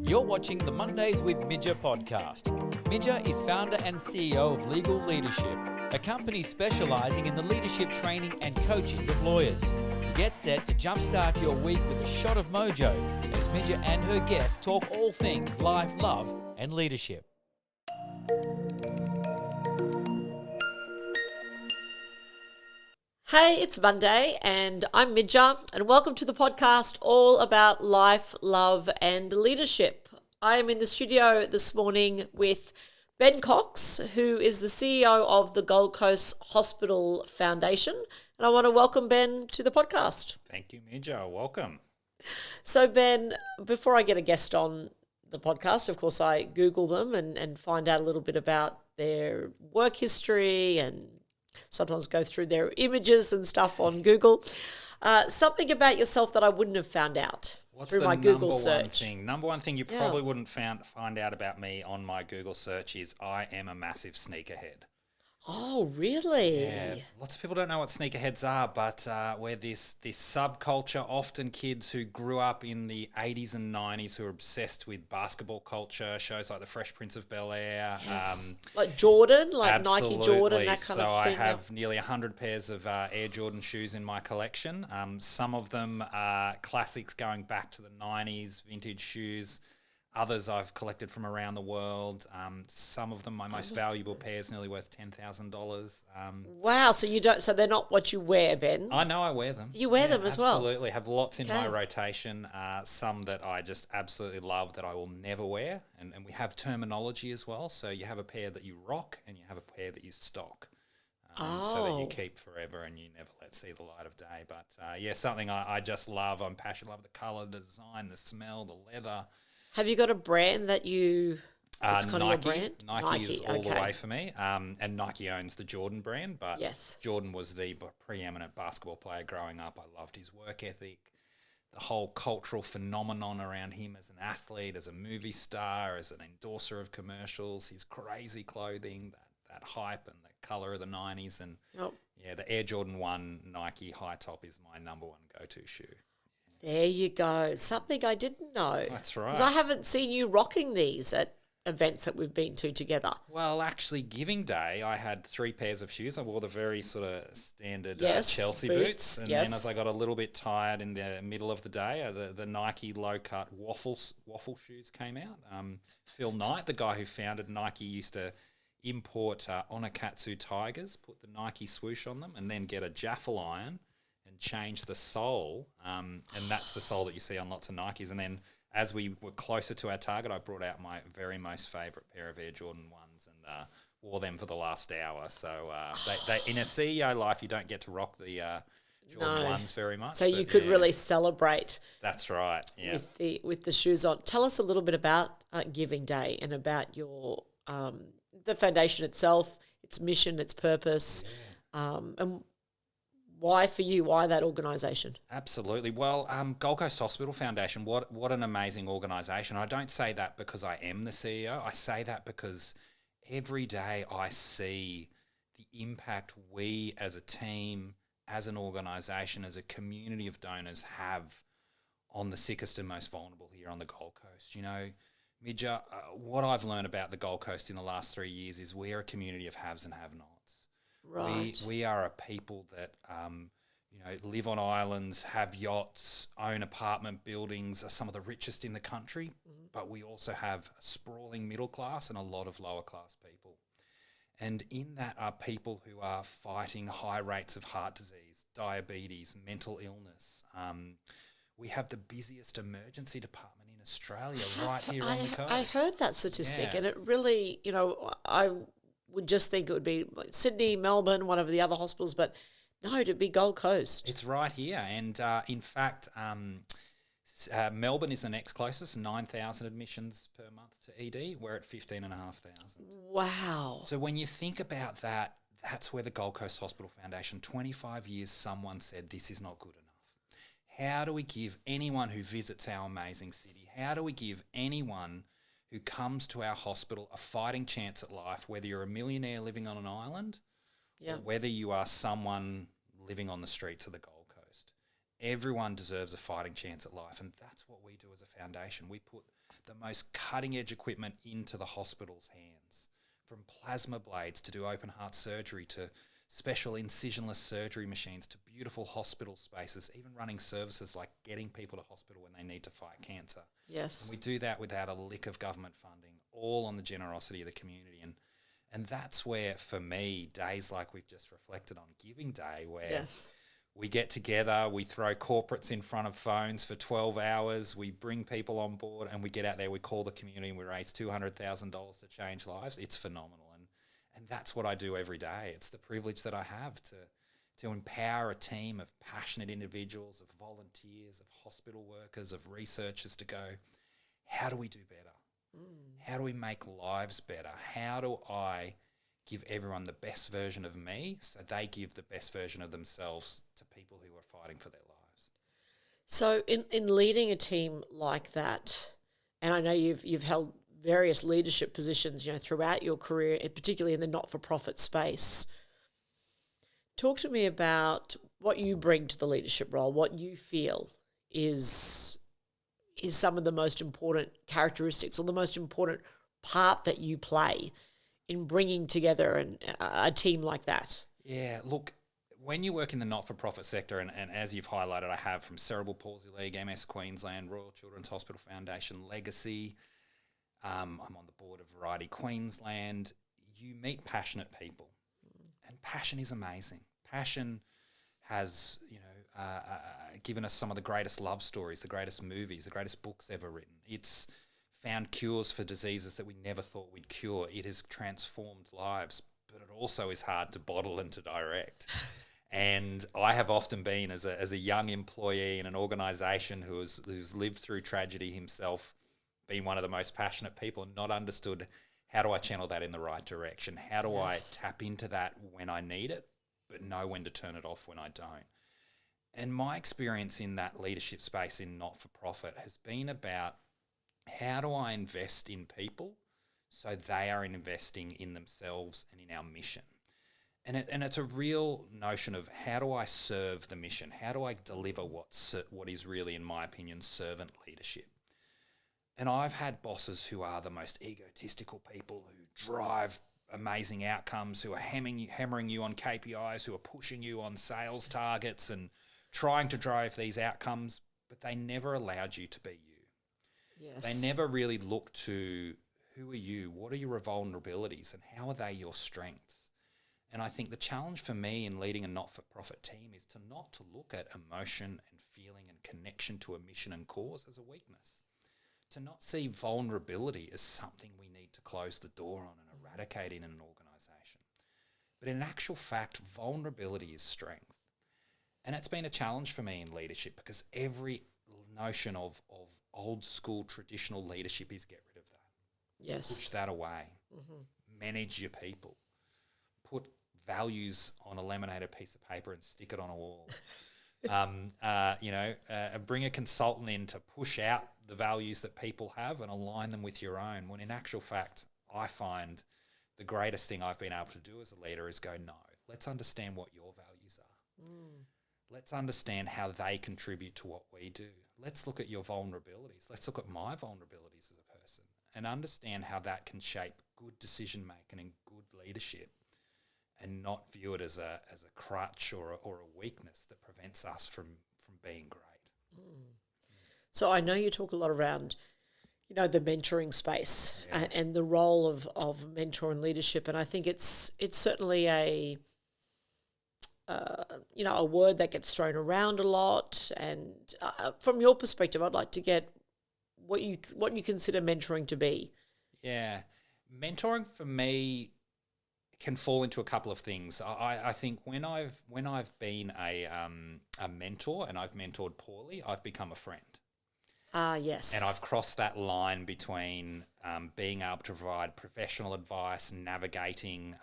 You're watching the Mondays with Midja podcast. Midja is founder and CEO of Legal Leadership, a company specialising in the leadership training and coaching of lawyers. Get set to jumpstart your week with a shot of mojo as Midja and her guests talk all things life, love and leadership. Hey, it's Monday and I'm Midja and welcome to the podcast all about life, love and leadership. I am in the studio this morning with Ben Cox, who is the CEO of the Gold Coast Hospital Foundation. And I want to welcome Ben to the podcast. Thank you, Midja. Welcome. So Ben, before I get a guest on the podcast, of course, I Google them and find out a little bit about their work history and sometimes go through their images and stuff on Google. Something about yourself that I wouldn't have found out through my Google search. Number one thing you probably wouldn't find out about me on my Google search is I am a massive sneakerhead. Oh, really? Yeah, lots of people don't know what sneakerheads are, but we're this subculture, often kids who grew up in the 80s and 90s who are obsessed with basketball culture, shows like The Fresh Prince of Bel-Air. Yes. Like Jordan, like Absolutely. Nike Jordan, that kind so of thing. I have nearly 100 pairs of Air Jordan shoes in my collection. Some of them are classics going back to the 90s, vintage shoes. Others I've collected from around the world. Some of them, my most valuable pairs, nearly worth $10,000. Wow, so they're not what you wear, Ben. I know I wear them. You wear them as well? Absolutely. Have lots in my rotation. Some that I just absolutely love that I will never wear. And we have terminology as well. So you have a pair that you rock and you have a pair that you stock. So that you keep forever and you never let see the light of day. But something I just love. I'm passionate. Love the colour, the design, the smell, the leather. Have you got a brand that you... It's kind Nike. of your brand? Nike is all the way for me. And Nike owns the Jordan brand, but Jordan was the preeminent basketball player growing up. I loved his work ethic, the whole cultural phenomenon around him as an athlete, as a movie star, as an endorser of commercials, his crazy clothing, that hype and the colour of the 90s. And the Air Jordan 1 Nike high top is my number one go-to shoe. There you go. Something I didn't know. That's right. Because I haven't seen you rocking these at events that we've been to together. Well, actually, Giving Day, I had 3 pairs of shoes. I wore the very sort of standard Chelsea boots. And then as I got a little bit tired in the middle of the day, the Nike low-cut waffle shoes came out. Phil Knight, the guy who founded Nike, used to import Onakatsu Tigers, put the Nike swoosh on them, and then get a Jaffle iron and change the sole, and that's the sole that you see on lots of Nikes. And then as we were closer to our target, I brought out my very most favourite pair of Air Jordan 1s and wore them for the last hour. So they in a CEO life, you don't get to rock the Jordan 1s very much. So you could really celebrate. That's right, yeah. With the shoes on. Tell us a little bit about Giving Day and about your the foundation itself, its mission, its purpose, and why for you? Why that organisation? Absolutely. Well, Gold Coast Hospital Foundation, what an amazing organisation. I don't say that because I am the CEO. I say that because every day I see the impact we as a team, as an organisation, as a community of donors have on the sickest and most vulnerable here on the Gold Coast. You know, Midja, what I've learned about the Gold Coast in the last 3 years is we're a community of haves and have-nots. Right. We are a people that live on islands, have yachts, own apartment buildings, are some of the richest in the country, but we also have a sprawling middle class and a lot of lower class people. And in that are people who are fighting high rates of heart disease, diabetes, mental illness. We have the busiest emergency department in Australia right here on the coast. I heard that statistic and it really, I would just think it would be like Sydney, Melbourne, one of the other hospitals, but no, to be Gold Coast. It's right here. And in fact, Melbourne is the next closest, 9,000 admissions per month to ED. We're at 15,500. Wow. So when you think about that, that's where the Gold Coast Hospital Foundation, 25 years, someone said this is not good enough. How do we give anyone who visits our amazing city, how do we give anyone who comes to our hospital a fighting chance at life, whether you're a millionaire living on an island or whether you are someone living on the streets of the Gold Coast? Everyone deserves a fighting chance at life, and that's what we do as a foundation. We put the most cutting-edge equipment into the hospital's hands, from plasma blades to do open heart surgery to special incisionless surgery machines to beautiful hospital spaces, even running services like getting people to hospital when they need to fight cancer. Yes. And we do that without a lick of government funding, all on the generosity of the community. And that's where, for me, days like we've just reflected on, Giving Day, where we get together, we throw corporates in front of phones for 12 hours, we bring people on board, and we get out there, we call the community, and we raise $200,000 to change lives. It's phenomenal. And that's what I do every day. It's the privilege that I have to empower a team of passionate individuals, of volunteers, of hospital workers, of researchers to go, how do we do better? How do we make lives better? How do I give everyone the best version of me so they give the best version of themselves to people who are fighting for their lives? So in leading a team like that, and I know you've held various leadership positions, throughout your career, particularly in the not-for-profit space. Talk to me about what you bring to the leadership role, what you feel is some of the most important characteristics or the most important part that you play in bringing together a team like that. Yeah, look, when you work in the not-for-profit sector, and as you've highlighted, I have from Cerebral Palsy League, MS Queensland, Royal Children's Hospital Foundation, Legacy, I'm on the board of Variety Queensland. You meet passionate people, and passion is amazing. Passion has, given us some of the greatest love stories, the greatest movies, the greatest books ever written. It's found cures for diseases that we never thought we'd cure. It has transformed lives, but it also is hard to bottle and to direct. And I have often been, as a young employee in an organisation who's lived through tragedy himself, been one of the most passionate people and not understood, how do I channel that in the right direction? How do I tap into that when I need it, but know when to turn it off when I don't? And my experience in that leadership space in not-for-profit has been about, how do I invest in people so they are investing in themselves and in our mission? And it's a real notion of, how do I serve the mission? How do I deliver what is really, in my opinion, servant leadership? And I've had bosses who are the most egotistical people, who drive amazing outcomes, who are hammering you on KPIs, who are pushing you on sales targets and trying to drive these outcomes, but they never allowed you to be you. Yes. They never really looked to, who are you, what are your vulnerabilities, and how are they your strengths? And I think the challenge for me in leading a not-for-profit team is not to look at emotion and feeling and connection to a mission and cause as a weakness. To not see vulnerability as something we need to close the door on and eradicate in an organisation. But in actual fact, vulnerability is strength. And it's been a challenge for me in leadership, because every notion of old school traditional leadership is get rid of that. Yes. Push that away. Manage your people. Put values on a laminated piece of paper and stick it on a wall. Bring a consultant in to push out the values that people have and align them with your own, when in actual fact, I find the greatest thing I've been able to do as a leader is go, no, let's understand what your values are. Let's understand how they contribute to what we do. Let's look at your vulnerabilities. Let's look at my vulnerabilities as a person and understand how that can shape good decision making and good leadership, and not view it as a crutch or a weakness that prevents us from being great. So I know you talk a lot around, the mentoring space and the role of mentor and leadership, and I think it's certainly a word that gets thrown around a lot. And from your perspective, I'd like to get what you consider mentoring to be. Yeah, mentoring for me can fall into a couple of things. I think when I've been a mentor and I've mentored poorly, I've become a friend. Yes. And I've crossed that line between being able to provide professional advice, navigating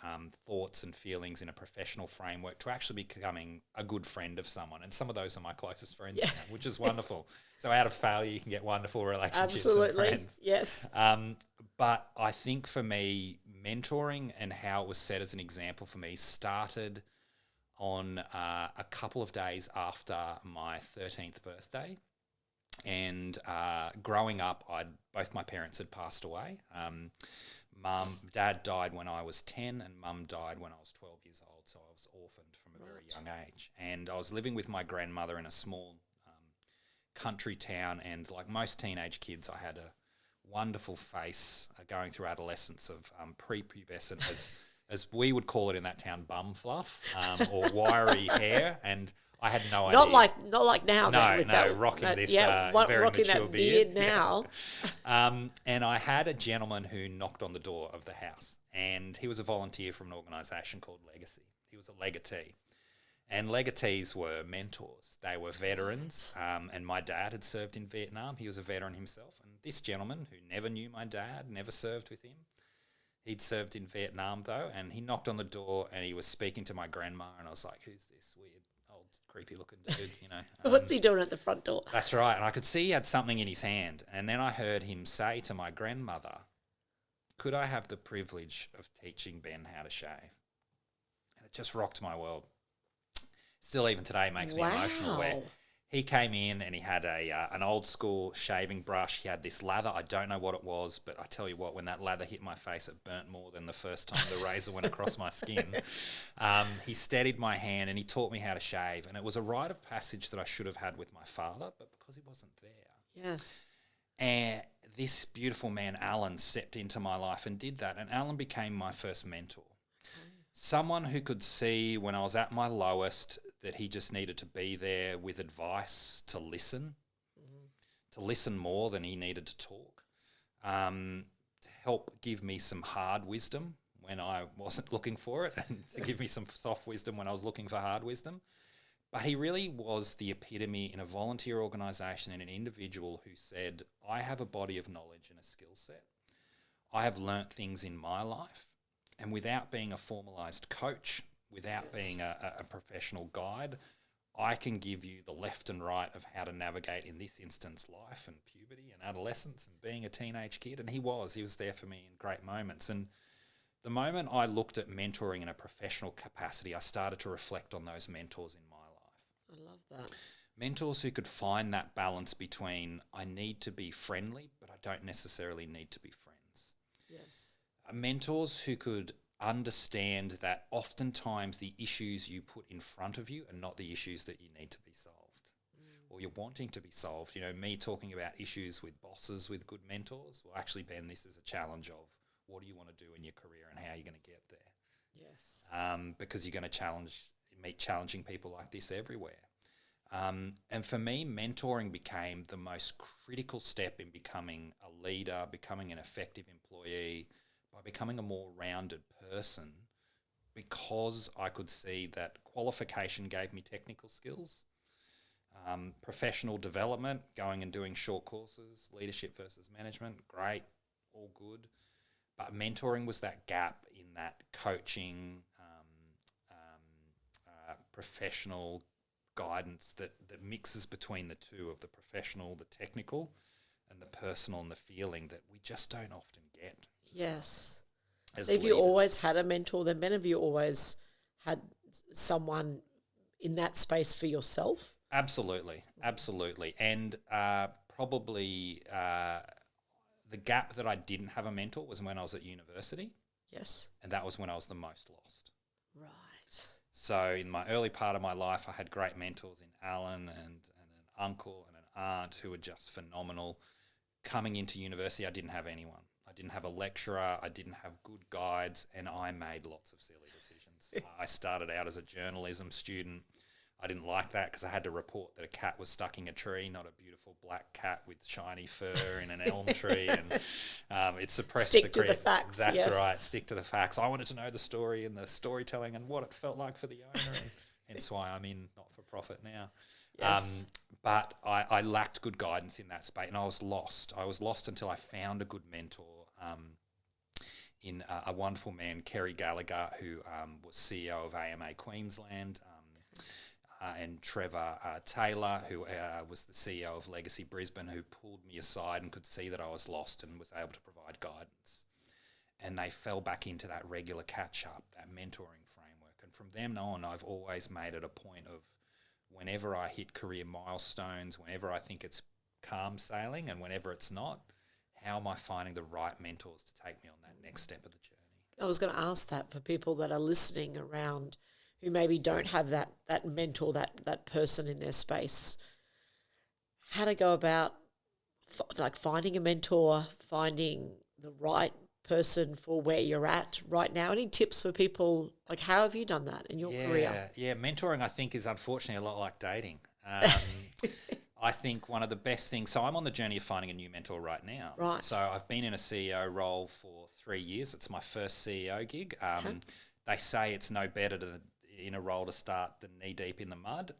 thoughts and feelings in a professional framework, to actually becoming a good friend of someone. And some of those are my closest friends now, which is wonderful. So out of failure, you can get wonderful relationships and friends. Yes. But I think for me, mentoring and how it was set as an example for me started on a couple of days after my 13th birthday. And growing up, both my parents had passed away. Dad died when I was 10 and Mum died when I was 12 years old, so I was orphaned from a very young age. And I was living with my grandmother in a small country town, and like most teenage kids, I had a wonderful face going through adolescence of prepubescent, as we would call it in that town, bum fluff, or wiry hair, and I had no idea. Not like now. Rocking this very rocking mature that beard now. And I had a gentleman who knocked on the door of the house, and he was a volunteer from an organisation called Legacy. He was a legatee. And legatees were mentors. They were veterans, and my dad had served in Vietnam. He was a veteran himself. And this gentleman, who never knew my dad, never served with him, he'd served in Vietnam though, and he knocked on the door and he was speaking to my grandma, and I was like, who's this weird, old, creepy-looking dude, you know? What's he doing at the front door? That's right. And I could see he had something in his hand. And then I heard him say to my grandmother, could I have the privilege of teaching Ben how to shave? And it just rocked my world. Still even today makes me emotional, where he came in and he had an old school shaving brush. He had this lather. I don't know what it was, but I tell you what, when that lather hit my face, it burnt more than the first time the razor went across my skin. He steadied my hand and he taught me how to shave. And it was a rite of passage that I should have had with my father, but because he wasn't there. Yes. And this beautiful man, Alan, stepped into my life and did that. And Alan became my first mentor. Someone who could see when I was at my lowest that he just needed to be there with advice, to listen more than he needed to talk, to help give me some hard wisdom when I wasn't looking for it, and to give me some soft wisdom when I was looking for hard wisdom. But he really was the epitome in a volunteer organisation and an individual who said, I have a body of knowledge and a skill set. I have learnt things in my life. And without being a formalised coach, without being a professional guide, I can give you the left and right of how to navigate, in this instance, life and puberty and adolescence and being a teenage kid. And he was there for me in great moments. And the moment I looked at mentoring in a professional capacity, I started to reflect on those mentors in my life. I love that. Mentors who could find that balance between, I need to be friendly, but I don't necessarily need to be friends. Yes. Mentors who could understand that oftentimes the issues you put in front of you are not the issues that you need to be solved or you're wanting to be solved. You know, me talking about issues with bosses with good mentors, well, actually, Ben, this is a challenge of what do you want to do in your career and how you're going to get there. Yes. Because you're going to meet challenging people like this everywhere. And for me, mentoring became the most critical step in becoming a leader, becoming an effective employee, by becoming a more rounded person, because I could see that qualification gave me technical skills, professional development, going and doing short courses, leadership versus management, great, all good. But mentoring was that gap in that coaching, professional guidance that mixes between the two of the professional, the technical, and the personal and the feeling that we just don't often get. Yes. As so have you always had a mentor then, Ben? Have you always had someone in that space for yourself? Absolutely. And probably the gap that I didn't have a mentor was when I was at university. Yes. And that was when I was the most lost. Right. So in my early part of my life, I had great mentors in Alan and an uncle and an aunt who were just phenomenal. Coming into university, I didn't have anyone. I didn't have a lecturer, I didn't have good guides, and I made lots of silly decisions. I started out as a journalism student. I didn't like that because I had to report that a cat was stuck in a tree, not a beautiful black cat with shiny fur in an elm tree, and it suppressed Stick to the facts. That's yes. right, stick to the facts. I wanted to know the story and the storytelling and what it felt like for the owner, and hence why I'm in not-for-profit now. Yes. But I lacked good guidance in that space, and I was lost. I was lost until I found a good mentor in a wonderful man, Kerry Gallagher, who was CEO of AMA Queensland, and Trevor Taylor, who was the CEO of Legacy Brisbane, who pulled me aside and could see that I was lost and was able to provide guidance. And they fell back into that regular catch-up, that mentoring framework. And from then on, I've always made it a point of, whenever I hit career milestones, whenever I think it's calm sailing, and whenever it's not, how am I finding the right mentors to take me on that next step of the journey? I was going to ask that for people that are listening around who maybe don't have that mentor, that person in their space, how to go about finding a mentor, finding the right person for where you're at right now. Any tips for people? Like, how have you done that in your career? Yeah, mentoring, I think, is unfortunately a lot like dating. I think one of the best things, so I'm on the journey of finding a new mentor right now. Right. So I've been in a CEO role for 3 years. It's my first CEO gig. Okay. They say it's no better in a role to start than knee deep in the mud.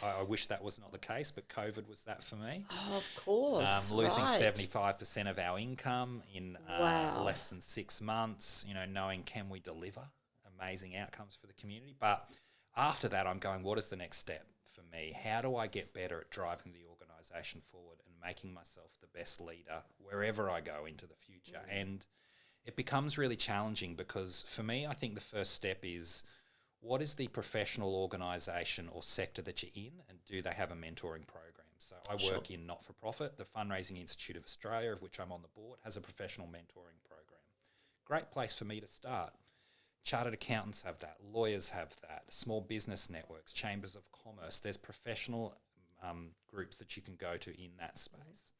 I wish that was not the case, but COVID was that for me. Oh, of course. Losing right. 75% of our income in less than 6 months, knowing can we deliver amazing outcomes for the community. But after that, I'm going, what is the next step for me? How do I get better at driving the organisation forward and making myself the best leader wherever I go into the future? And it becomes really challenging because for me, I think the first step is, what is the professional organisation or sector that you're in, and do they have a mentoring program? So I work in not-for-profit. The Fundraising Institute of Australia, of which I'm on the board, has a professional mentoring program. Great place for me to start. Chartered accountants have that. Lawyers have that. Small business networks, chambers of commerce. There's professional groups that you can go to in that space.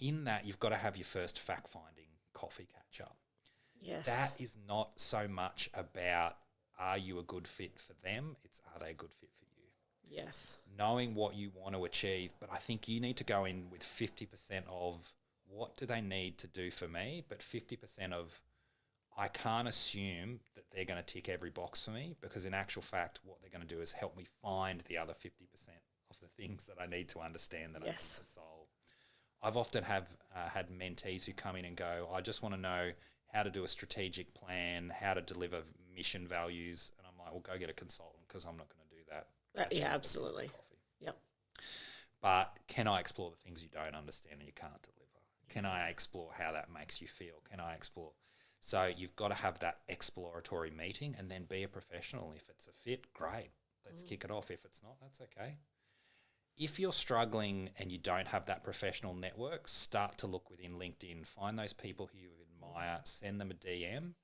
In that, you've got to have your first fact-finding coffee catch-up. Yes. That is not so much about, are you a good fit for them? It's, are they a good fit for you? Yes. Knowing what you want to achieve, but I think you need to go in with 50% of what do they need to do for me, but 50% of I can't assume that they're going to tick every box for me, because in actual fact, what they're going to do is help me find the other 50% of the things that I need to understand that I need to solve. I've often had mentees who come in and go, I just want to know how to do a strategic plan, how to deliver mission values. And I'm like, well, go get a consultant, because I'm not going to do that. Yeah, absolutely. Yep. But can I explore the things you don't understand and you can't deliver? Can I explore how that makes you feel? Can I explore? So you've got to have that exploratory meeting and then be a professional. If it's a fit, great. Let's kick it off. If it's not, that's okay. If you're struggling and you don't have that professional network, start to look within LinkedIn. Find those people who you admire. Send them a DM.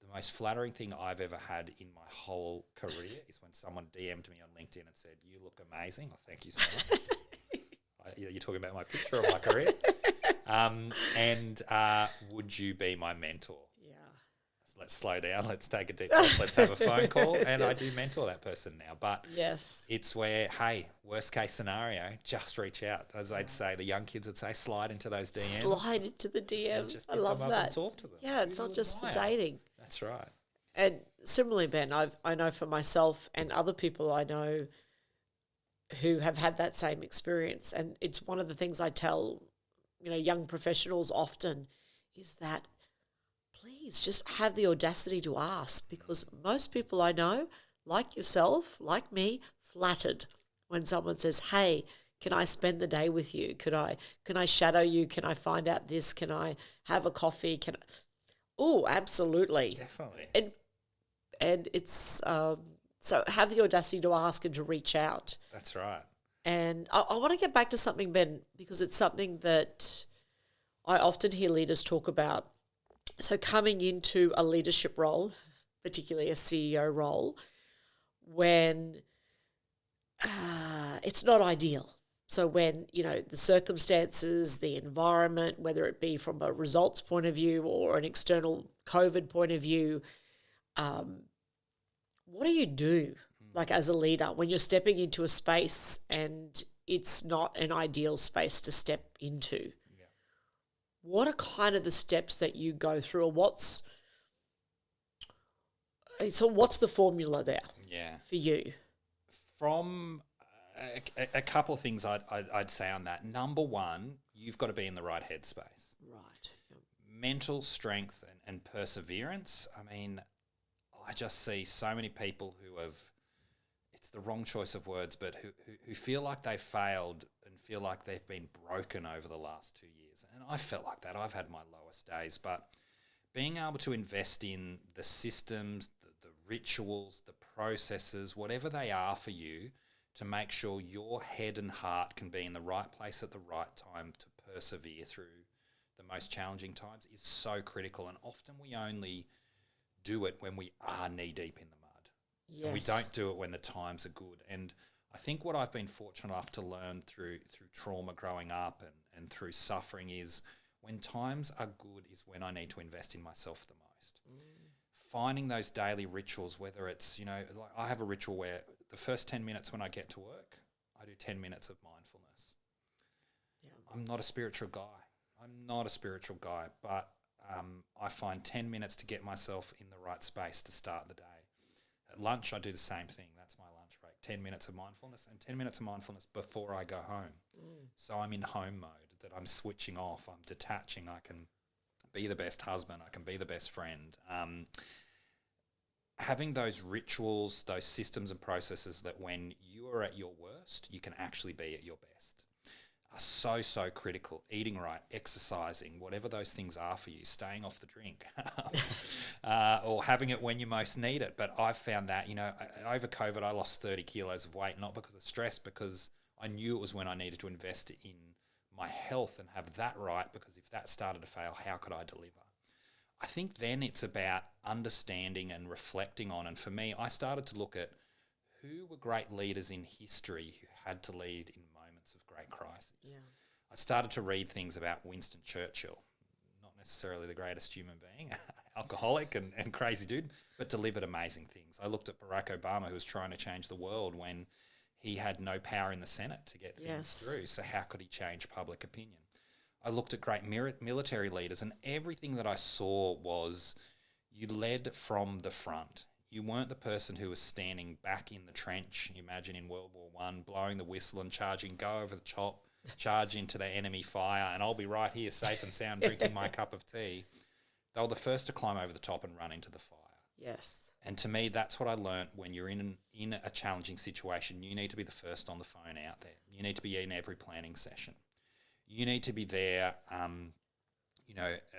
The most flattering thing I've ever had in my whole career is when someone DM'd me on LinkedIn and said, "You look amazing." Oh, thank you so much. You're talking about my picture of my career. Would you be my mentor? Yeah. Let's slow down. Let's take a deep breath. Let's have a phone call. And I do mentor that person now. But it's where, hey, worst case scenario, just reach out. As they'd say, the young kids would say, slide into those DMs. Slide into the DMs. I love that. And talk to them. Yeah, it's not just for dating. That's right. And similarly, Ben, I know for myself and other people I know who have had that same experience, and it's one of the things I tell, young professionals often, is that please just have the audacity to ask, because most people I know, like yourself, like me, flattered when someone says, "Hey, can I spend the day with you? Can I shadow you? Can I find out this? Can I have a coffee? Oh, absolutely. Definitely. And it's so have the audacity to ask and to reach out. That's right. And I want to get back to something, Ben, because it's something that I often hear leaders talk about. So coming into a leadership role, particularly a CEO role, when it's not ideal. So when, the circumstances, the environment, whether it be from a results point of view or an external COVID point of view, what do you do, like as a leader, when you're stepping into a space and it's not an ideal space to step into? Yeah. What are kind of the steps that you go through, or what's the formula there for you? From a couple of things I'd say on that. Number one, you've got to be in the right headspace. Right. Yep. Mental strength and perseverance. I mean, I just see so many people who have, it's the wrong choice of words, but who feel like they've failed and feel like they've been broken over the last 2 years. And I felt like that. I've had my lowest days. But being able to invest in the systems, the rituals, the processes, whatever they are for you, to make sure your head and heart can be in the right place at the right time to persevere through the most challenging times is so critical. And often we only do it when we are knee deep in the mud. Yes. And we don't do it when the times are good. And I think what I've been fortunate enough to learn through trauma growing up and through suffering is when times are good is when I need to invest in myself the most. Finding those daily rituals, whether it's, like I have a ritual where the first 10 minutes when I get to work, I do 10 minutes of mindfulness. Yeah. I'm not a spiritual guy, but I find 10 minutes to get myself in the right space to start the day. At lunch, I do the same thing. That's my lunch break. 10 minutes of mindfulness and 10 minutes of mindfulness before I go home. So I'm in home mode, that I'm switching off, I'm detaching, I can be the best husband, I can be the best friend. Having those rituals, those systems and processes that when you are at your worst, you can actually be at your best are so critical. Eating right, exercising, whatever those things are for you, staying off the drink or having it when you most need it. But I've found that, over COVID, I lost 30 kilos of weight, not because of stress, because I knew it was when I needed to invest in my health and have that right, because if that started to fail, how could I deliver? I think then it's about understanding and reflecting on, and for me, I started to look at who were great leaders in history who had to lead in moments of great crisis. Yeah. I started to read things about Winston Churchill, not necessarily the greatest human being, alcoholic and crazy dude, but delivered amazing things. I looked at Barack Obama, who was trying to change the world when he had no power in the Senate to get things through. So how could he change public opinion? I looked at great military leaders, and everything that I saw was you led from the front. You weren't the person who was standing back in the trench, imagine in World War I, blowing the whistle and charging, go over the top, charge into the enemy fire, and I'll be right here safe and sound drinking my cup of tea. They were the first to climb over the top and run into the fire. Yes. And to me, that's what I learnt when you're in a challenging situation. You need to be the first on the phone out there. You need to be in every planning session. You need to be there,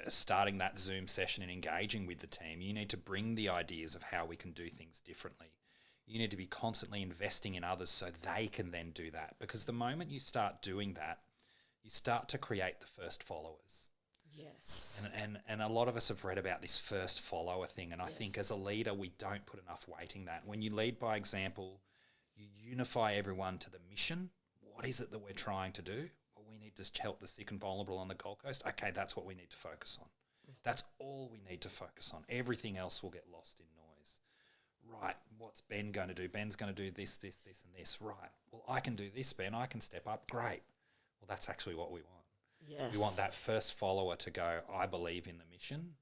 starting that Zoom session and engaging with the team. You need to bring the ideas of how we can do things differently. You need to be constantly investing in others so they can then do that. Because the moment you start doing that, you start to create the first followers. Yes. And a lot of us have read about this first follower thing, and I think as a leader we don't put enough weight in that. When you lead by example, you unify everyone to the mission. What is it that we're trying to do? Well, we need to help the sick and vulnerable on the Gold Coast. Okay, that's what we need to focus on. That's all we need to focus on. Everything else will get lost in noise. Right, what's Ben going to do? Ben's going to do this, this, this, and this. Right, well, I can do this, Ben. I can step up. Great. Well, that's actually what we want. Yes. We want that first follower to go, I believe in the mission.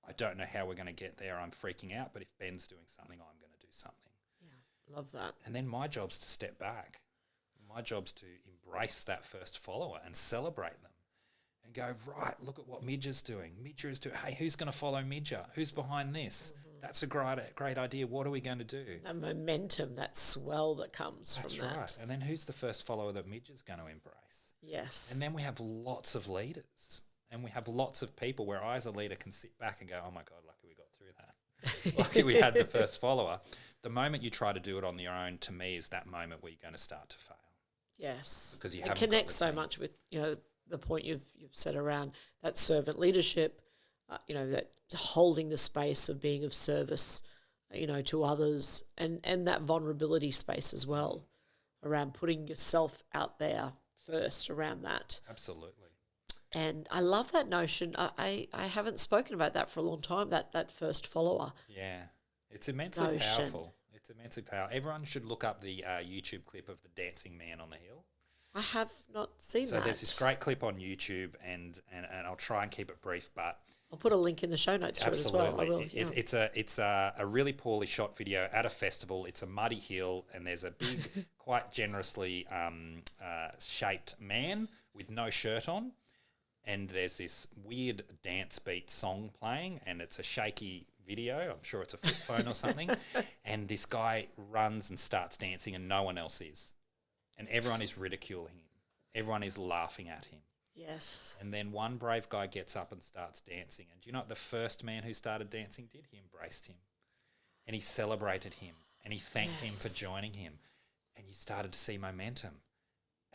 I don't know how we're going to get there. I'm freaking out. But if Ben's doing something, I'm going to do something. Yeah, love that. And then my job's to step back. My job's to embrace that first follower and celebrate them and go, right, look at what Midge's doing. Midge is doing, hey, who's going to follow Midge? Who's behind this? Mm-hmm. That's a great idea. What are we going to do? That momentum, that swell that comes from that. That's right. And then who's the first follower that Midge is going to embrace? Yes. And then we have lots of leaders and we have lots of people where I as a leader can sit back and go, oh my God, lucky we got through that. Lucky we had the first follower. The moment you try to do it on your own, to me, is that moment where you're going to start to fail. Yes. Because you haven't connect so much with, the point you've said around that servant leadership, that holding the space of being of service, to others, and that vulnerability space as well, around putting yourself out there first around that. Absolutely. And I love that notion. I haven't spoken about that for a long time, that first follower. Yeah. It's immensely powerful. It's immensely powerful. Everyone should look up the YouTube clip of the dancing man on the hill. I have not seen that. So there's this great clip on YouTube, and I'll try and keep it brief, but I'll put a link in the show notes to it as well. I will. Yeah. It's a really poorly shot video at a festival. It's a muddy hill, and there's a big, quite generously shaped man with no shirt on, and there's this weird dance beat song playing, and it's a shaky video. I'm sure it's a flip phone or something, and this guy runs and starts dancing, and no one else is. And everyone is ridiculing him. Everyone is laughing at him. Yes. And then one brave guy gets up and starts dancing. And do you know what the first man who started dancing did? He embraced him. And he celebrated him. And he thanked him for joining him. and you started to see momentum.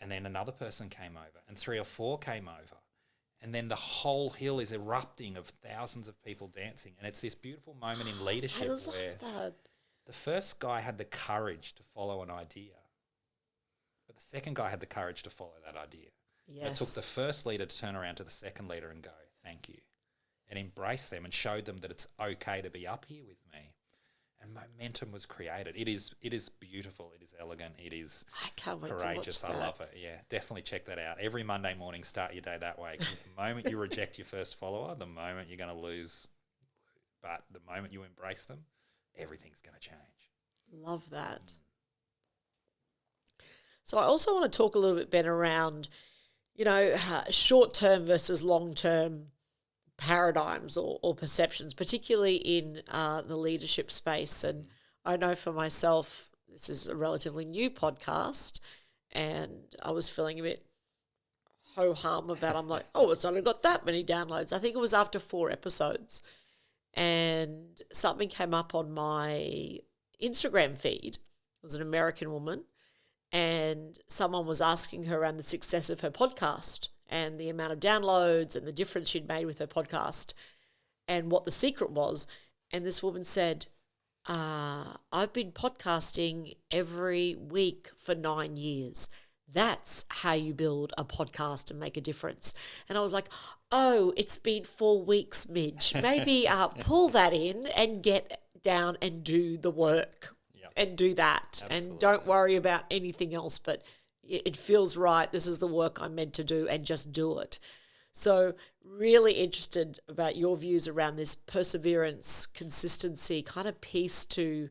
And then another person came over, and 3 or 4 came over. And then the whole hill is erupting of thousands of people dancing. And it's this beautiful moment in leadership where the first guy had the courage to follow an idea, but the second guy had the courage to follow that idea. Yes. It took the first leader to turn around to the second leader and go, thank you, and embrace them and showed them that it's okay to be up here with me. And momentum was created. It is beautiful. It is elegant. It is I can't wait courageous. To watch that. I love it. Yeah, definitely check that out. Every Monday morning, start your day that way. Because the moment you reject your first follower, the moment you're going to lose. But the moment you embrace them, everything's going to change. Love that. So I also want to talk a little bit, Ben, around, short-term versus long-term paradigms or perceptions, particularly in the leadership space. And I know for myself, this is a relatively new podcast, and I was feeling a bit ho-hum about, I'm like, it's only got that many downloads. I think it was after 4 episodes. And something came up on my Instagram feed. It was an American woman, and someone was asking her around the success of her podcast and the amount of downloads and the difference she'd made with her podcast and what the secret was. And this woman said, I've been podcasting every week for 9 years. That's how you build a podcast and make a difference. And I was like, it's been 4 weeks, Midge. Maybe pull that in and get down and do the work and do that. Absolutely. And don't worry about anything else, but it feels right. This is the work I'm meant to do, and just do it. So really interested about your views around this perseverance, consistency kind of piece to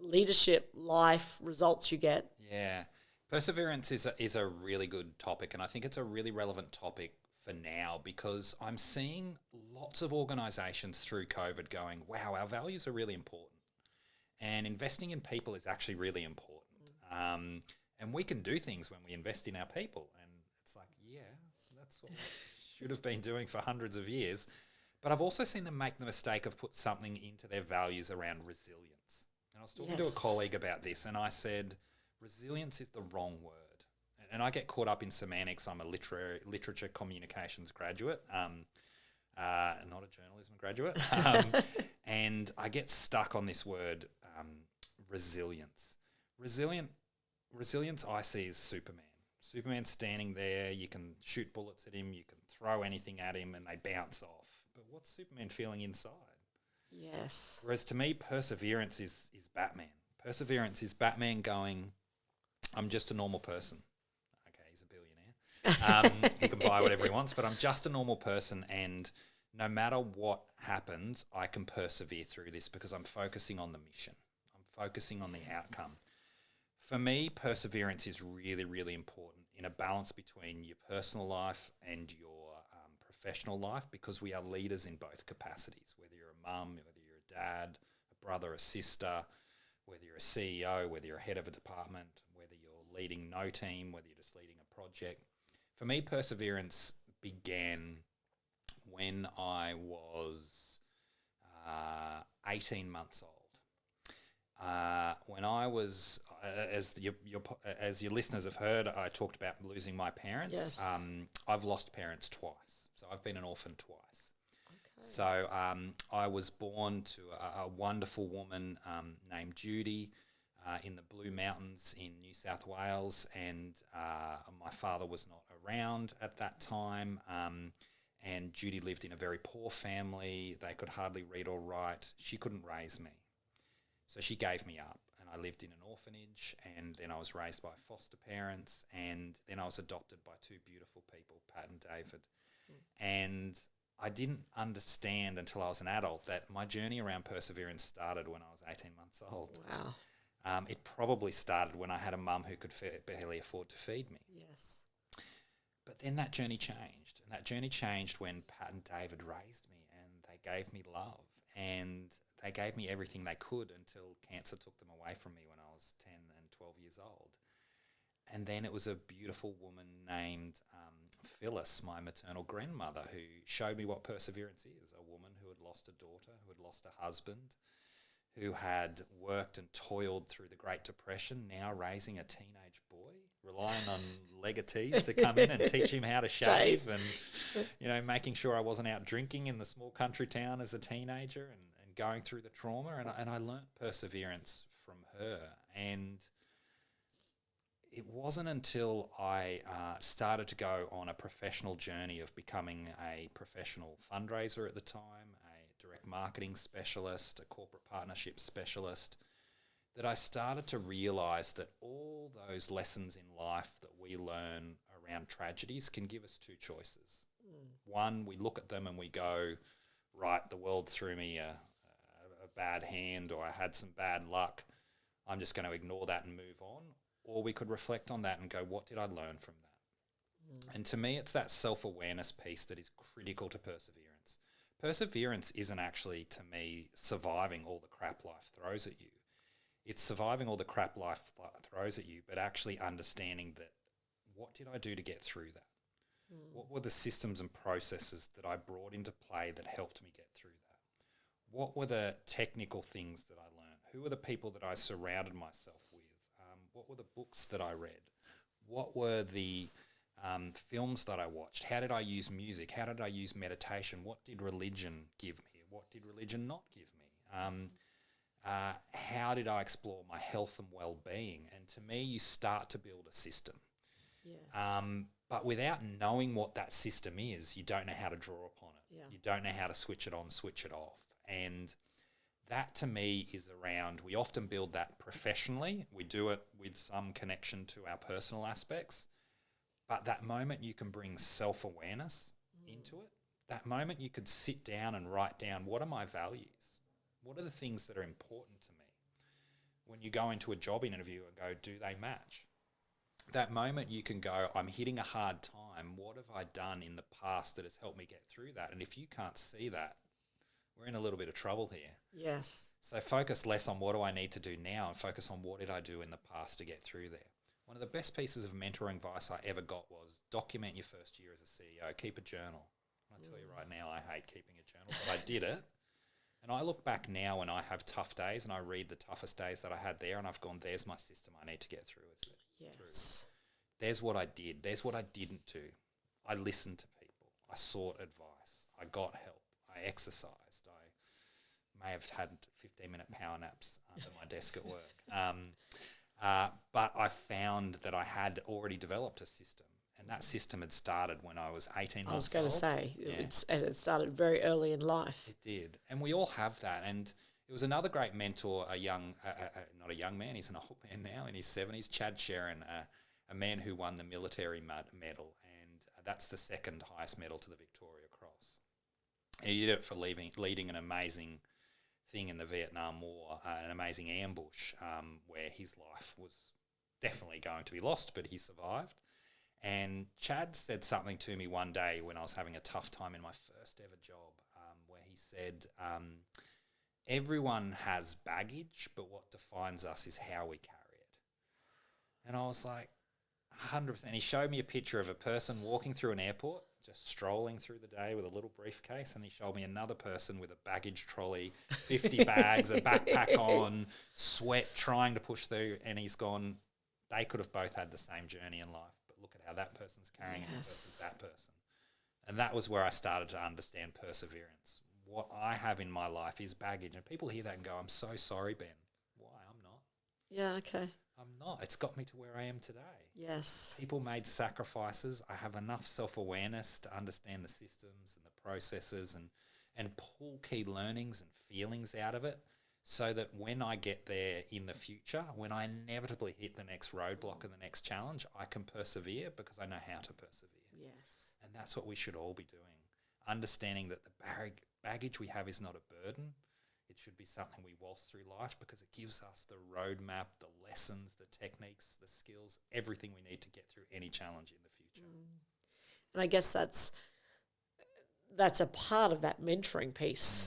leadership, life, results you get. Yeah. Perseverance is a really good topic, and I think it's a really relevant topic for now because I'm seeing lots of organisations through COVID going, wow, our values are really important, and investing in people is actually really important. And we can do things when we invest in our people. And it's like, that's what we should have been doing for hundreds of years. But I've also seen them make the mistake of put something into their values around resilience. And I was talking to a colleague about this, and I said, resilience is the wrong word. And I get caught up in semantics. I'm a literature communications graduate, not a journalism graduate. And I get stuck on this word, resilience. Resilience I see is Superman. Superman's standing there, you can shoot bullets at him, you can throw anything at him and they bounce off. But what's Superman feeling inside? Yes. Whereas to me, perseverance is Batman. Perseverance is Batman going, I'm just a normal person. Okay, he's a billionaire. He can buy whatever he wants, but I'm just a normal person, and no matter what happens, I can persevere through this because I'm focusing on the mission. I'm focusing on the outcome. For me, perseverance is really, really important in a balance between your personal life and your professional life, because we are leaders in both capacities, whether you're a mum, whether you're a dad, a brother, a sister, whether you're a CEO, whether you're a head of a department, whether you're leading no team, whether you're just leading a project. For me, perseverance began when I was 18 months old. When I was, as your listeners have heard, I talked about losing my parents. Yes. I've lost parents twice, so I've been an orphan twice. Okay. So I was born to a wonderful woman named Judy in the Blue Mountains in New South Wales, and my father was not around at that time. And Judy lived in a very poor family. They could hardly read or write. She couldn't raise me. So she gave me up, and I lived in an orphanage, and then I was raised by foster parents, and then I was adopted by 2 beautiful people, Pat and David. And I didn't understand until I was an adult that my journey around perseverance started when I was 18 months old. Wow. It probably started when I had a mum who could barely afford to feed me. Yes. But then that journey changed, and that journey changed when Pat and David raised me, and they gave me love, and they gave me everything they could until cancer took them away from me when I was 10 and 12 years old. And then it was a beautiful woman named Phyllis, my maternal grandmother, who showed me what perseverance is. A woman who had lost a daughter, who had lost a husband, who had worked and toiled through the Great Depression, now raising a teenage boy, relying on legatees to come in and teach him how to shave and, making sure I wasn't out drinking in the small country town as a teenager and going through the trauma. And I learnt perseverance from her. And it wasn't until I started to go on a professional journey of becoming a professional fundraiser at the time, a direct marketing specialist, a corporate partnership specialist, that I started to realise that all those lessons in life that we learn around tragedies can give us two choices. One, we look at them and we go, right, the world threw me a bad hand, or I had some bad luck. I'm just going to ignore that and move on. Or we could reflect on that and go, what did I learn from that? And to me, it's that self-awareness piece that is critical to perseverance. Perseverance isn't actually, to me, surviving all the crap life throws at you. It's surviving all the crap life throws at you, but actually understanding that, what did I do to get through that? What were the systems and processes that I brought into play that helped me get through that? What were the technical things that I learned? Who were the people that I surrounded myself with? What were the books that I read? What were the films that I watched? How did I use music? How did I use meditation? What did religion give me? What did religion not give me? How did I explore my health and well-being? And to me, you start to build a system. Yes. But without knowing what that system is, you don't know how to draw upon it. Yeah. You don't know how to switch it on, switch it off. And that to me is around, we often build that professionally. We do it with some connection to our personal aspects. But that moment you can bring self-awareness into it. That moment you could sit down and write down, what are my values? What are the things that are important to me? When you go into a job interview and go, do they match? That moment you can go, I'm hitting a hard time. What have I done in the past that has helped me get through that? And if you can't see that, we're in a little bit of trouble here. Yes. So focus less on what do I need to do now and focus on what did I do in the past to get through there. One of the best pieces of mentoring advice I ever got was document your first year as a CEO. Keep a journal. I tell you right now, I hate keeping a journal, but I did it. And I look back now and I have tough days and I read the toughest days that I had there and I've gone, there's my system I need to get through it. Yes. There's what I did. There's what I didn't do. I listened to people. I sought advice. I got help. I exercised. I may have had 15-minute power naps under my desk at work. But I found that I had already developed a system. And that system had started when I was 18 months old. I was going to say, it started very early in life. It did. And we all have that. And it was another great mentor, not a young man, he's an old man now in his 70s, Chad Sharon, a man who won the military medal. And that's the second highest medal to the Victoria Cross. And he did it for leading an amazing thing in the Vietnam War, an amazing ambush where his life was definitely going to be lost, but he survived. And Chad said something to me one day when I was having a tough time in my first ever job, where he said, everyone has baggage, but what defines us is how we carry it. And I was like, 100%. He showed me a picture of a person walking through an airport, just strolling through the day with a little briefcase, and he showed me another person with a baggage trolley, 50 bags, a backpack on, sweat, trying to push through, and he's gone, they could have both had the same journey in life. Look at how that person's carrying it versus that person. And that was where I started to understand perseverance. What I have in my life is baggage. And people hear that and go, I'm so sorry, Ben. Why? I'm not. Yeah, okay. I'm not. It's got me to where I am today. Yes. People made sacrifices. I have enough self-awareness to understand the systems and the processes and pull key learnings and feelings out of it, so that when I get there in the future, when I inevitably hit the next roadblock and the next challenge, I can persevere because I know how to persevere. Yes. And that's what we should all be doing. Understanding that the baggage we have is not a burden. It should be something we waltz through life because it gives us the roadmap, the lessons, the techniques, the skills, everything we need to get through any challenge in the future. And I guess that's a part of that mentoring piece.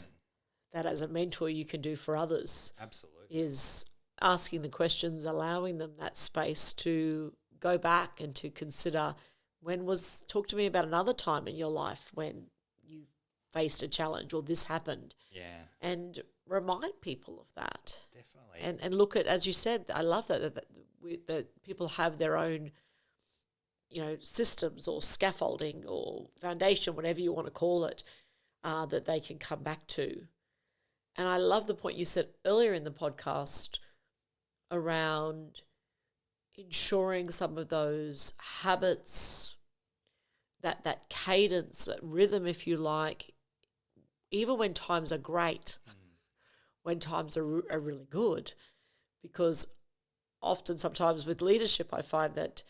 That as a mentor you can do for others. Absolutely. Is asking the questions, allowing them that space to go back and to consider talk to me about another time in your life when you faced a challenge or this happened. Yeah. And remind people of that. Definitely. And look at, as you said, I love that people have their own, systems or scaffolding or foundation, whatever you want to call it, that they can come back to. And I love the point you said earlier in the podcast around ensuring some of those habits, that cadence, that rhythm, if you like, even when times are great, when times are really good. Because often, sometimes with leadership, I find that,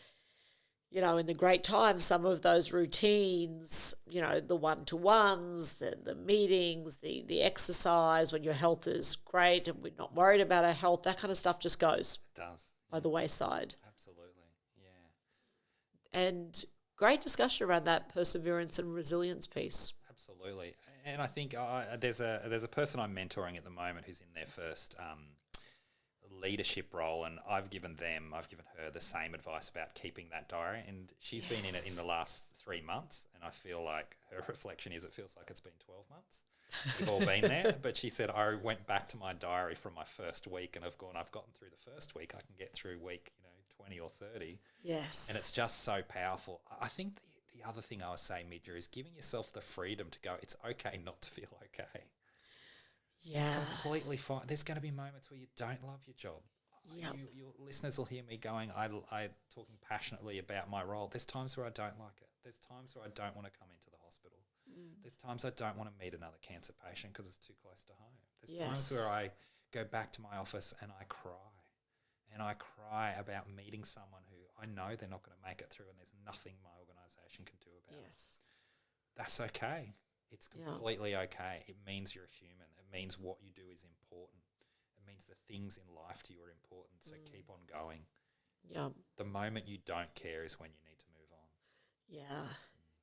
in the great times, some of those routines, the one-to-ones, the meetings, the exercise, when your health is great and we're not worried about our health, that kind of stuff just goes. It does. By the wayside. Absolutely, yeah. And great discussion around that perseverance and resilience piece. Absolutely. And I think there's a person I'm mentoring at the moment who's in their first leadership role, and I've given her the same advice about keeping that diary, and she's been in it in the last 3 months, and I feel like her reflection is it feels like it's been 12 months. We've all been there, but she said I went back to my diary from my first week, and I've gotten through the first week. I can get through week 20 or 30. Yes. And it's just so powerful. I think the other thing I would say, Midja, is giving yourself the freedom to go, it's okay not to feel okay. Yeah. It's completely fine. There's going to be moments where you don't love your job. Yep. Your listeners will hear me going, I talking passionately about my role. There's times where I don't like it. There's times where I don't want to come into the hospital. There's times I don't want to meet another cancer patient because it's too close to home. There's times where I go back to my office and I cry. And I cry about meeting someone who I know they're not going to make it through and there's nothing my organisation can do about it. That's okay. It's completely okay. It means you're a human. It means what you do is important. It means the things in life to you are important, so keep on going. Yeah. The moment you don't care is when you need to move on. Yeah.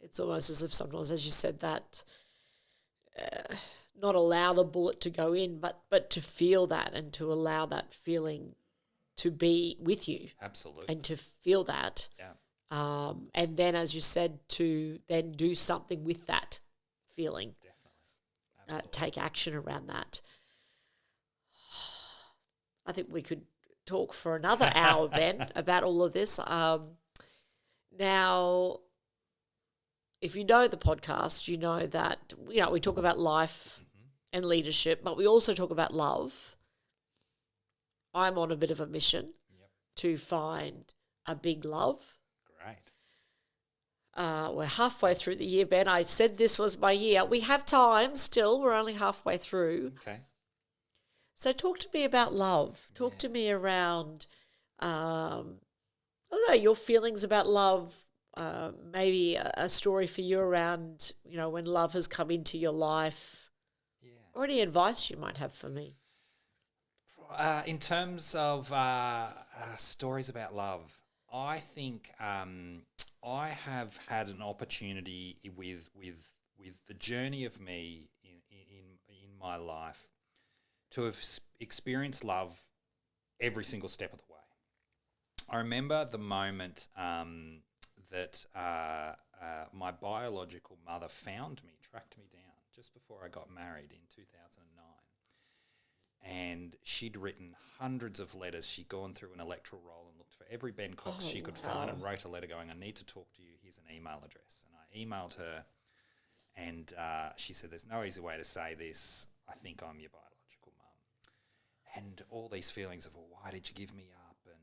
It's almost as if sometimes, as you said, that not allow the bullet to go in, but to feel that and to allow that feeling to be with you. Absolutely. And to feel that. Yeah. And then, as you said, to then do something with that feeling. Definitely. Take action around that. I think we could talk for another hour, Ben, about all of this. Now, if you know the podcast, you know that, we talk about life and leadership, but we also talk about love. I'm on a bit of a mission to find a big love. Great. We're halfway through the year, Ben. I said this was my year. We have time still. We're only halfway through. Okay. So talk to me about love. Talk to me around, I don't know, your feelings about love, maybe a story for you around, when love has come into your life, or any advice you might have for me. In terms of stories about love, I think I have had an opportunity with the journey of me in my life to have experienced love every single step of the way. I remember the moment that my biological mother found me, tracked me down just before I got married in 2009. And she'd written hundreds of letters. She'd gone through an electoral roll and looked for every Ben Cox she could find and wrote a letter going, I need to talk to you. Here's an email address. And I emailed her and she said, there's no easy way to say this. I think I'm your biological mum. And all these feelings of, well, why did you give me up? And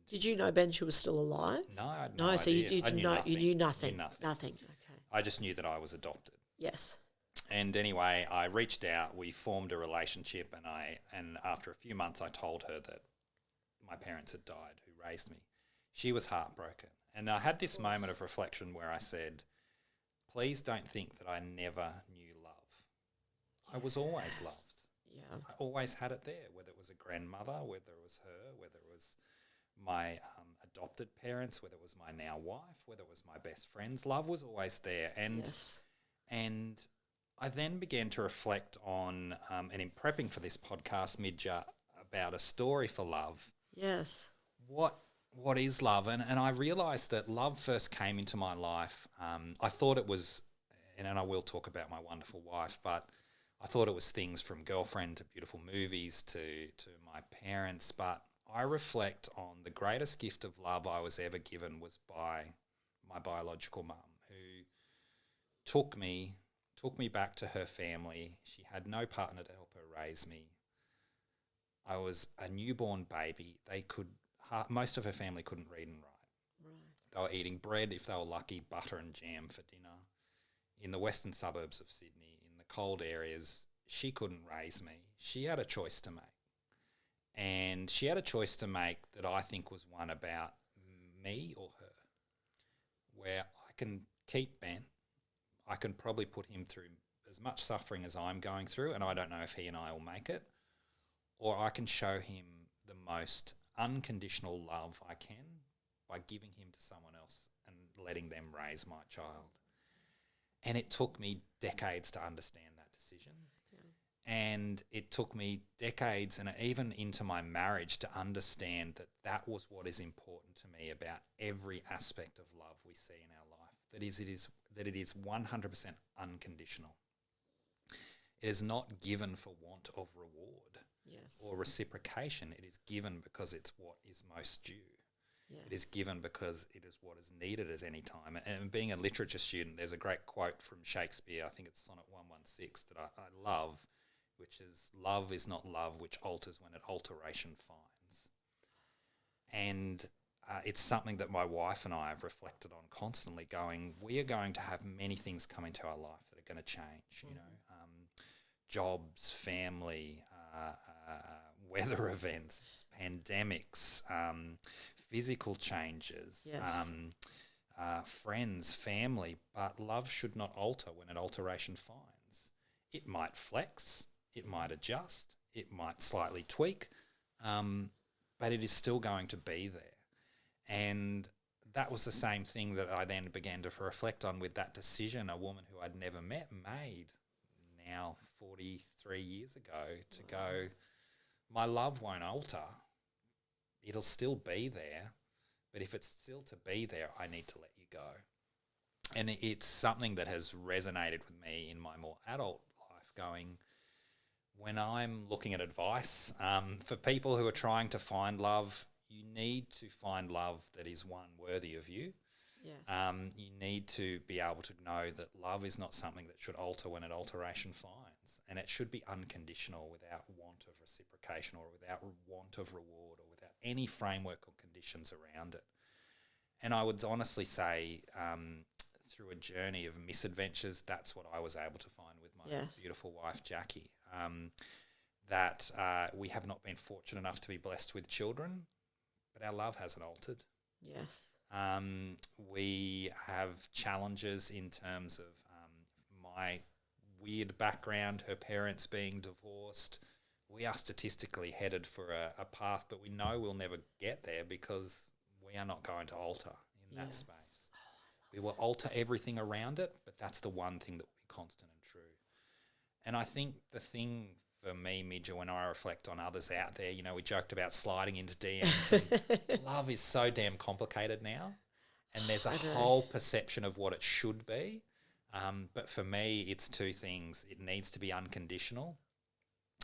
did you know Ben she was still alive? No, I had no idea. So you didn't know. You knew nothing. Nothing. Okay. I just knew that I was adopted. Yes. And anyway, I reached out, we formed a relationship, and after a few months I told her that my parents had died who raised me. She was heartbroken. And I had this moment of reflection where I said, please don't think that I never knew love. I was always loved. Yeah. I always had it there, whether it was a grandmother, whether it was her, whether it was my adopted parents, whether it was my now wife, whether it was my best friends. Love was always there. And I then began to reflect on, and in prepping for this podcast, Midja, about a story for love. Yes. What is love? And I realised that love first came into my life. I thought it was and I will talk about my wonderful wife, but I thought it was things from girlfriend to beautiful movies to my parents. But I reflect on the greatest gift of love I was ever given was by my biological mum, who took me back to her family. She had no partner to help her raise me. I was a newborn baby. Most of her family couldn't read and write. Right. They were eating bread, if they were lucky, butter and jam for dinner. In the western suburbs of Sydney, in the cold areas, she couldn't raise me. She had a choice to make. And she had a choice to make that I think was one about me or her, where I can keep Ben. I can probably put him through as much suffering as I'm going through, and I don't know if he and I will make it, or I can show him the most unconditional love I can by giving him to someone else and letting them raise my child. And it took me decades to understand that decision. Yeah. And it took me decades and even into my marriage to understand that that was what is important to me about every aspect of love we see in our life. That it is 100% unconditional. It is not given for want of reward or reciprocation. It is given because it's what is most due. Yes. It is given because it is what is needed at any time. And being a literature student, there's a great quote from Shakespeare, I think it's Sonnet 116, that I love, which is, "Love is not love which alters when it alteration finds." And it's something that my wife and I have reflected on constantly, going, we are going to have many things come into our life that are going to change, you know, jobs, family, weather events, pandemics, physical changes, friends, family, but love should not alter when an alteration finds. It might flex, it might adjust, it might slightly tweak, but it is still going to be there. And that was the same thing that I then began to reflect on with that decision a woman who I'd never met made now 43 years ago to go, my love won't alter. It'll still be there. But if it's still to be there, I need to let you go. And it's something that has resonated with me in my more adult life, going, when I'm looking at advice, for people who are trying to find love, you need to find love that is, one, worthy of you. Yes. You need to be able to know that love is not something that should alter when an alteration finds. And it should be unconditional, without want of reciprocation or without want of reward or without any framework or conditions around it. And I would honestly say through a journey of misadventures, that's what I was able to find with my beautiful wife, Jackie, that we have not been fortunate enough to be blessed with children, but our love hasn't altered. Yes. We have challenges in terms of my weird background, her parents being divorced. We are statistically headed for a path, but we know we'll never get there because we are not going to alter in that space. We will alter everything around it, but that's the one thing that will be constant and true. And I think the thing for me, Midja, when I reflect on others out there, you know, we joked about sliding into DMs. And love is so damn complicated now, and there's a whole perception of what it should be. But for me, it's two things. It needs to be unconditional,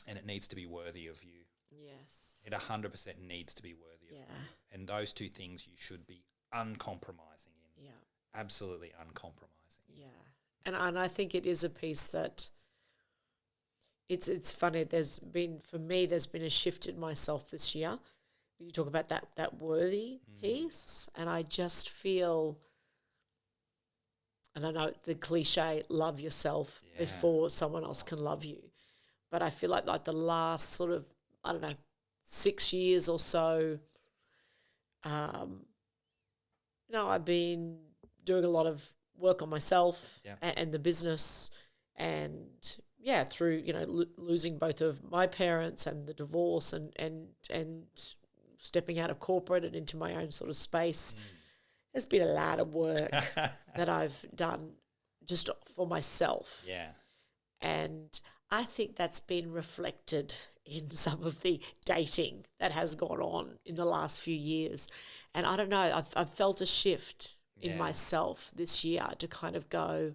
and it needs to be worthy of you. Yes. It 100% needs to be worthy of you. And those two things you should be uncompromising in. Yeah. Absolutely uncompromising in. Yeah. And I think it is a piece that it's funny. There's been a shift in myself this year. You talk about that worthy piece, and I just feel, and I know the cliche, love yourself before someone else can love you. But I feel like the last sort of, 6 years or so, I've been doing a lot of work on myself and the business, and through losing both of my parents and the divorce and stepping out of corporate and into my own sort of space. There's been a lot of work that I've done just for myself. Yeah. And I think that's been reflected in some of the dating that has gone on in the last few years. And I don't know, I've felt a shift in myself this year to kind of go,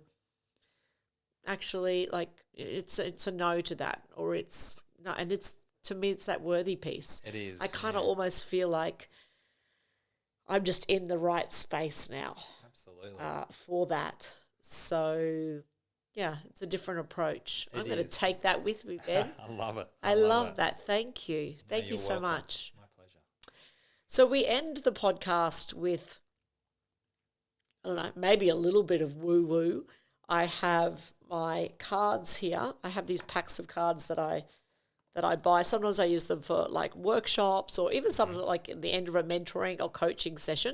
actually, like, it's a no to that, or it's no, and it's, to me, it's that worthy piece. It is. I kind of almost feel like I'm just in the right space now. Absolutely. For that. So, yeah, it's a different approach. I'm going to take that with me, Ben. I love it. I love that. Thank you. Thank you so welcome. much. My pleasure. So we end the podcast with, I don't know, maybe a little bit of woo-woo. I have my cards here. I have these packs of cards that I buy. Sometimes I use them for like workshops, or even something like at the end of a mentoring or coaching session.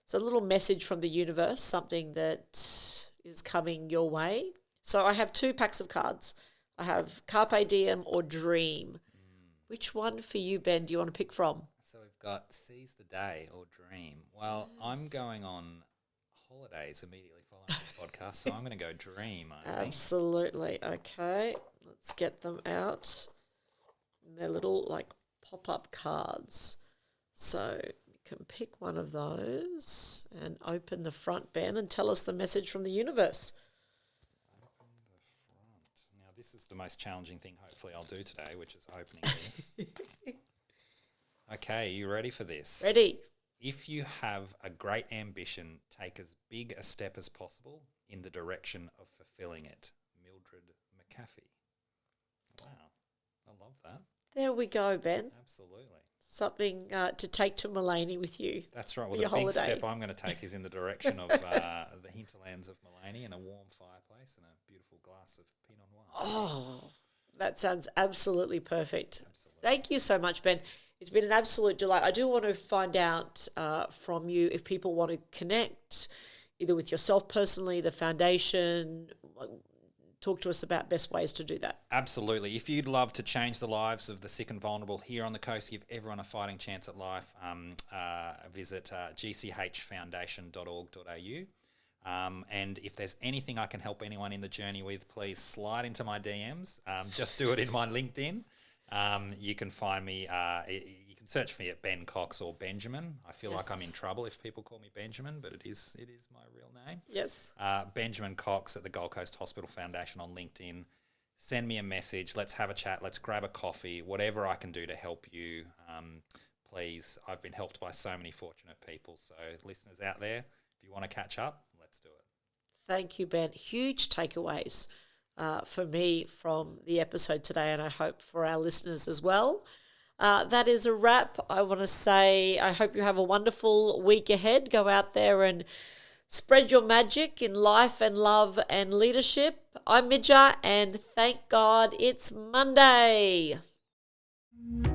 It's a little message from the universe, something that is coming your way. So I have 2 packs of cards. I have Carpe Diem or Dream. Which one for you, Ben, do you want to pick from? So we've got Seize the Day or Dream. Well, yes. I'm going on holidays immediately following this podcast, so I'm going to go Dream, I think. Absolutely. Okay, let's get them out. They're little like pop-up cards. So you can pick one of those and open the front, Ben, and tell us the message from the universe. Open the front. Now, this is the most challenging thing hopefully I'll do today, which is opening this. Okay, you ready for this? Ready. If you have a great ambition, take as big a step as possible in the direction of fulfilling it. Mildred McAfee. Wow, I love that. There we go, Ben. Absolutely. Something to take to Mullaney with you. That's right. Well, the big step I'm going to take is in the direction of the hinterlands of Mullaney and a warm fireplace and a beautiful glass of Pinot Noir. Oh, that sounds absolutely perfect. Absolutely. Thank you so much, Ben. It's been an absolute delight. I do want to find out from you if people want to connect, either with yourself personally, the foundation. Talk to us about best ways to do that. Absolutely. If you'd love to change the lives of the sick and vulnerable here on the coast, give everyone a fighting chance at life, visit gchfoundation.org.au. And if there's anything I can help anyone in the journey with, please slide into my DMs. Just do it in my LinkedIn. You can find me, you can search for me at Ben Cox or Benjamin. I feel like I'm in trouble if people call me Benjamin, but it is my real name. Yes. Benjamin Cox at the Gold Coast Hospital Foundation on LinkedIn. Send me a message. Let's have a chat. Let's grab a coffee. Whatever I can do to help you, please. I've been helped by so many fortunate people. So listeners out there, if you want to catch up, let's do it. Thank you, Ben. Huge takeaways for me from the episode today, and I hope for our listeners as well. That is a wrap. I want to say I hope you have a wonderful week ahead. Go out there and spread your magic in life and love and leadership. I'm Midja, and thank God it's Monday.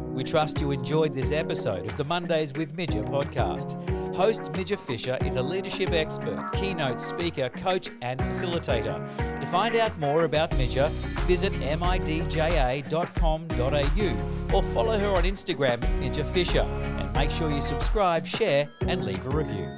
We trust you enjoyed this episode of the Mondays with Midja podcast. Host Midja Fisher is a leadership expert, keynote speaker, coach and facilitator. To find out more about Midja, visit midja.com.au or follow her on Instagram, Midja Fisher, and make sure you subscribe, share and leave a review.